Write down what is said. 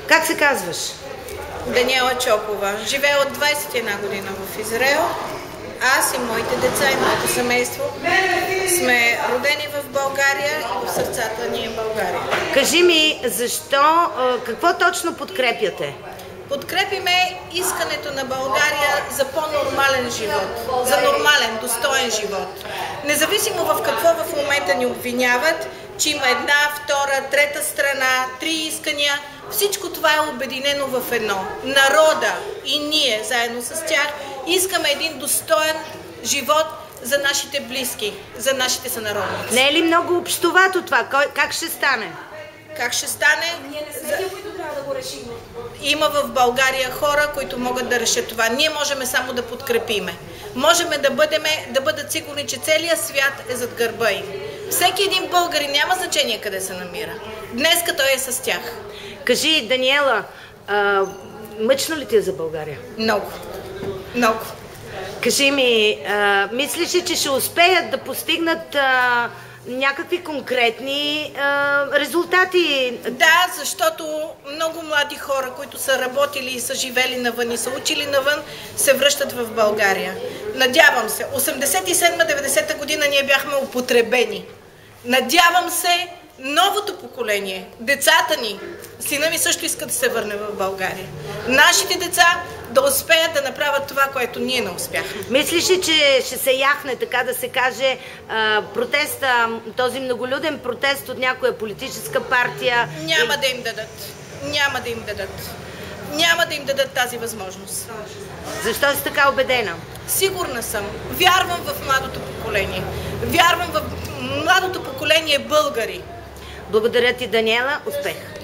Как се казваш? Даниела Чопова. Живея от 21 година в Израел. Аз и моите деца и моето семейство сме родени в България и в сърцата ни е България. Кажи ми, защо, какво точно подкрепяте? Подкрепиме искането на България за по-нормален живот, за нормален, достоен живот. Независимо в какво в момента ни обвиняват, че има една, втора, трета страна, 3 искания, всичко това е обединено в едно. Народа и ние, заедно с тях, искаме един достоен живот за нашите близки, за нашите сънародници. Не е ли много общовато това? Как ще стане? Как ще стане? Ние не сме тези, които трябва да го решим. Има в България хора, които могат да решат това. Ние можем само да подкрепиме. Можем да бъдат сигурни, че целият свят е зад гърба им. Всеки един българин, няма значение къде се намира. Днеска той е с тях. Кажи, Даниела, мъчно ли ти е за България? Много. Много. Кажи ми, мислиш ли, че ще успеят да постигнат някакви конкретни резултати? Да, защото много млади хора, които са работили и са живели навън и са учили навън, се връщат в България. Надявам се. 87-90 година ние бяхме употребени. Надявам се новото поколение, децата ни, сина ми също иска да се върне в България. Нашите деца да успеят да направят това, което ние не успяхме. Мислиш ли, че ще се яхне, така да се каже, протеста, този многолюден протест от някоя политическа партия? Няма да им дадат. Няма да им дадат. Няма да им дадат тази възможност. Защо си така убедена? Сигурна съм. Вярвам в младото поколение. Вярвам в младото поколение българи. Благодаря ти, Даниела. Успех!